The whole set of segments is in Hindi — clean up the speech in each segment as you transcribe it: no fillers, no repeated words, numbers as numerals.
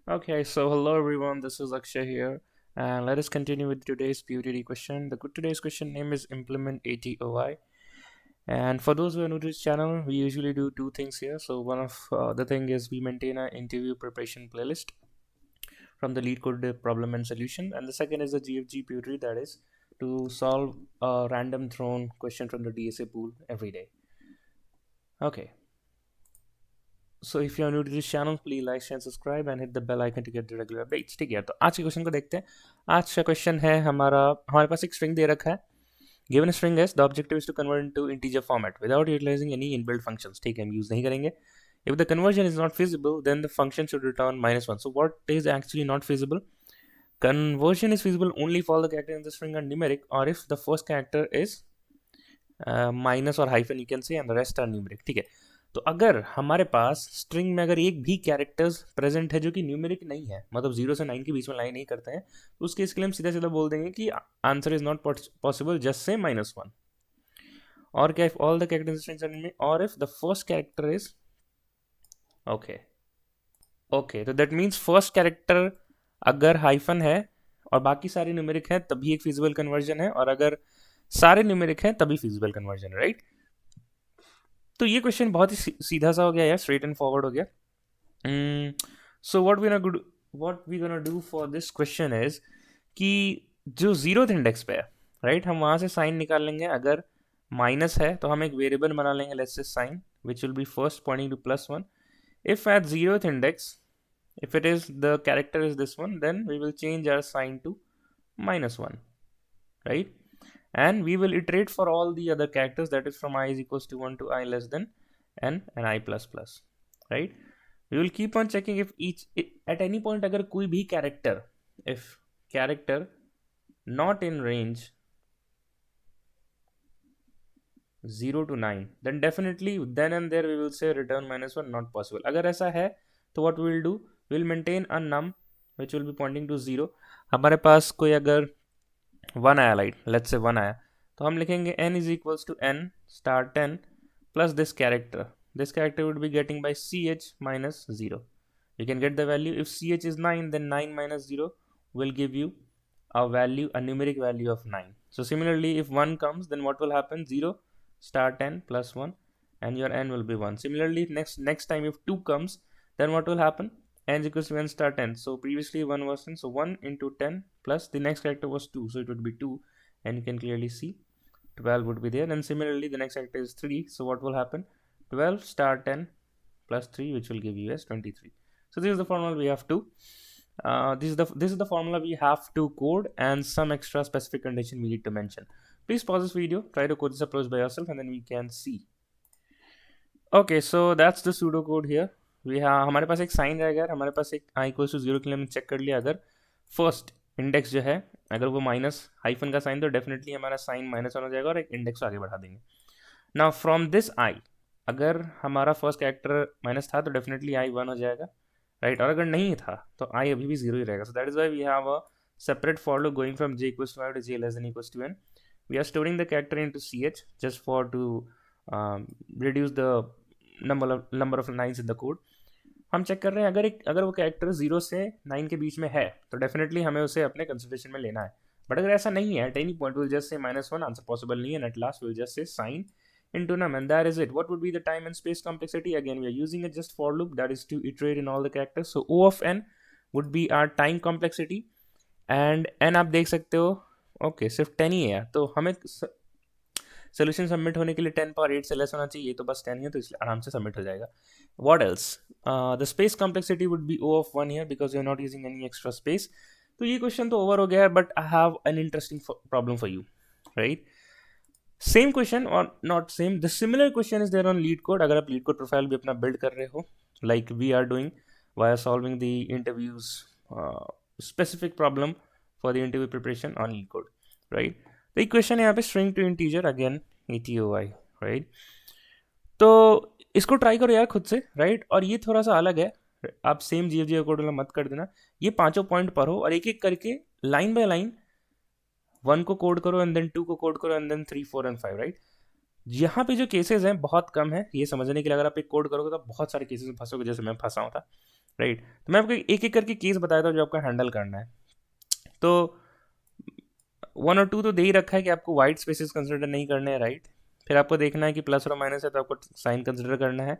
Okay, so hello everyone, this is Akshay here, and let us continue with today's PUTD question. Today's question name is Implement ATOI. And for those who are new to this channel, we usually do two things here. So one of the thing is we maintain an interview preparation playlist from the lead code problem and solution, and the second is the GFG PUTD, that is to solve a random thrown question from the DSA pool every day. Okay. So if you are new to this channel, please like, share, subscribe and hit the bell icon to get the regular updates. ठीक है, तो आज के क्वेश्चन को देखते हैं. आज का क्वेश्चन है हमारे पास एक स्ट्रिंग दे रखा है. Given string is the objective is to convert into integer format without utilizing any inbuilt functions. ठीक है, हम यूज नहीं करेंगे. If the conversion is not feasible, then the function should return -1. So what is actually not feasible? Conversion is feasible only for the character in the string are numeric, or if the first character is minus or hyphen you can say and the rest are numeric. ठीक है, तो अगर हमारे पास स्ट्रिंग में अगर एक भी कैरेक्टर्स प्रेजेंट है जो कि न्यूमेरिक नहीं है, मतलब 0 से 9 के बीच में लाइन नहीं करते हैं, तो उसके इसके लिए हम सीधा सीधा बोल देंगे कि answer is not possible just से -1. और क्या, if all the characters strings are numeric और if the first character is okay तो दैट मीन्स फर्स्ट कैरेक्टर अगर हाइफन है और बाकी सारे न्यूमेरिक हैं तभी एक फिजिबल कन्वर्जन है, और अगर सारे न्यूमेरिक हैं तभी फिजिबल कन्वर्जन है, राइट. तो ये क्वेश्चन बहुत ही सीधा सा हो गया यार, स्ट्रेट एंड फॉरवर्ड हो गया. So what we gonna do for this question is कि जो जीरोथ इंडेक्स पे है, राइट, हम वहाँ से साइन निकाल लेंगे. अगर माइनस है तो हम एक वेरिएबल बना लेंगे, let's say sign which will be first pointing to +1. If at zeroth index, if it is the character is this one, then we will change our sign to -1, right? And we will iterate for all the other characters, that is from I is equals to 1 to I less than n and I plus plus, right? We will keep on checking if at any point agar koi bhi character, if character not in range 0 to 9, then definitely then and there we will say return -1 not possible. अगर ऐसा है तो what we will do, we will maintain a num which will be pointing to 0. हमारे पास कोई अगर 1 आया, लाइट लेट्स से 1 आया, तो हम लिखेंगे n is equals to n star 10 plus this character. This character would be getting by ch minus 0. You can get the value. If ch is 9, then 9 minus 0 will give you a value, a numeric value of 9. So similarly, if 1 comes, then what will happen? 0 star 10 plus 1 and your n will be 1. Similarly, next time if 2 comes, then what will happen? N is equals to n star 10. So previously 1 was 10, so 1 into 10 plus the next character was 2, so it would be 2, and you can clearly see 12 would be there. And similarly the next character is 3, so what will happen? 12 star 10 plus 3, which will give you as 23. So this is the formula we have to this is the formula we have to code, and some extra specific condition we need to mention. Please pause this video, try to code this approach by yourself, and then we can see. Okay, so that's the pseudo code here. हमारे पास एक साइन रहेगा, हमारे पास एक i इक्वल्स टू 0 के लिए हमने चेक कर लिया. अगर फर्स्ट इंडेक्स जो है अगर वो माइनस हाइफन का साइन, तो डेफिनेटली हमारा साइन -1 हो जाएगा और एक इंडेक्स आगे बढ़ा देंगे. नाउ फ्रॉम दिस i, अगर हमारा फर्स्ट कैरेक्टर माइनस था तो डेफिनेटली i 1 हो जाएगा, राइट. और अगर नहीं था तो i अभी भी 0 ही रहेगा. So that is why we have a separate for loop going from j equals to 5 to j less than equals to n. We are storing the character into ch just for to reduce the number of lines in the code. हम चेक कर रहे हैं अगर वो कैरेक्टर 0 से 9 के बीच में है तो डेफिनेटली हमें उसे अपने कंसिडरेशन में लेना है. बट अगर ऐसा नहीं है, at any point will just से -1, आंसर पॉसिबल नहीं है, at last will just say sign into num, and that is it. What would be the time and space complexity? Again, we are using a just for loop, that is to iterate in all the characters. So O of n would be our time complexity, and n आप देख सकते हो, ओके सिर्फ 10 ही है, तो हमें सोल्यूशन सबमिट होने के लिए 10 पावर 8 से लेस होना चाहिए, तो बस 10 ही है, तो इसलिए आराम से सबमिट हो जाएगा. What else? The space complexity would be O of 1 here because you're not using any extra space. तो ये क्वेश्चन तो ओवर हो गया है, but I have an interesting problem for you, right. Same question और not same, the similar question is there on LeetCode. अगर आप लीड कोड प्रोफाइल भी अपना बिल्ड कर रहे हो, like we are doing via solving the interviews specific problem for the interview preparation on LeetCode, right. तो एक क्वेश्चन है यहाँ पे, string to integer again ATOI, right. तो इसको ट्राई करो यार खुद से, राइट. और ये थोड़ा सा अलग है, आप सेम GFG कोड वाला मत कर देना. ये पांचों पॉइंट पढ़ो और एक एक करके लाइन बाय लाइन 1 को कोड करो एंड देन 2 को कोड करो एंड देन 3, 4 एंड 5, राइट. यहाँ पे जो केसेस हैं बहुत कम है, ये समझने के लिए अगर आप एक कोड करोगे तो बहुत सारे केसेस में फंसोगे, जैसे मैं फंसा हूँ था. राइट। तो मैं आपको एक एक करके केस बताता हूँ जो आपको हैंडल करना है। तो 1 और 2 तो दे ही रखा है कि आपको वाइट स्पेसेस कंसिडर नहीं करने हैं, राइट। फिर आपको देखना है कि प्लस और माइनस है तो आपको साइन कंसिडर करना है।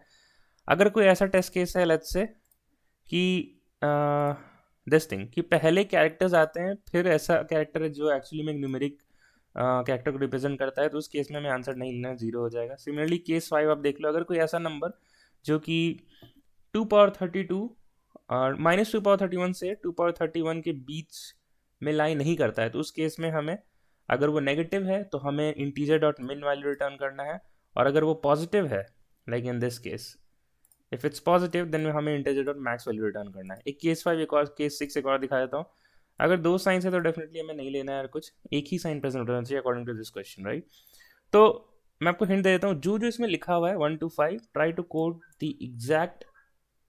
अगर कोई ऐसा टेस्ट केस है लेट्स से कि दिस थिंग कि पहले कैरेक्टर्स आते हैं फिर ऐसा कैरेक्टर है जो एक्चुअली में न्यूमेरिक कैरेक्टर को रिप्रेजेंट करता है, तो उस केस में हमें आंसर नहीं लेना, जीरो हो जाएगा। सिमिलरली केस 5 आप देख लो, अगर कोई ऐसा नंबर जो कि 2 पावर 32 और -2 पावर 31 से 2 पावर 31 के बीच में लाई नहीं करता है, तो उस केस में हमें, अगर वो नेगेटिव है तो हमें integer dot min value return करना है, और अगर वो पॉजिटिव है like in this case, if it's positive then हमें integer dot max value return करना है। एक केस 5 एक और, केस 6 एक और दिखा देता हूँ। अगर दो साइंस है तो डेफिनेटली हमें नहीं लेना है कुछ, एक ही साइन प्रेजेंट होना चाहिए according to this question, right. तो मैं आपको हिंट दे देता हूँ, जो जो इसमें लिखा हुआ है 1 to 5 try to code the exact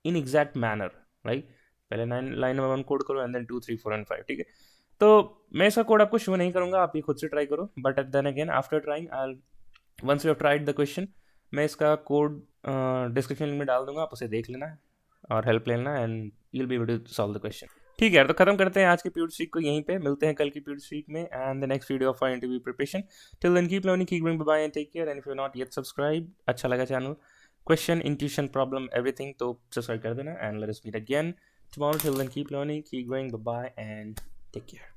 in exact manner, right. पहले लाइन नंबर 1 कोड करो एंड देन 2 3 4 एंड 5, ठीक है। तो मैं इसका कोड आपको शो नहीं करूंगा, आप ये खुद से ट्राई करो, but then again after trying I, once you have tried the question, मैं इसका कोड डिस्क्रिप्शन में डाल दूंगा, आप उसे देख लेना और हेल्प लेना and you'll be able to solve the question. ठीक है यार, तो खत्म करते हैं आज की प्यूड स्ट्रीक को यहीं पे, मिलते हैं कल की प्यूड स्ट्रीक में and the next video of our interview preparation. Till then keep learning, keep going, bye bye and take care. And if you not yet subscribe, अच्छा लगा channel, question, intuition, problem, everything, तो सब्सक्राइब कर देना and let us meet again tomorrow. Till then, keep learning, keep going, bye bye and take care.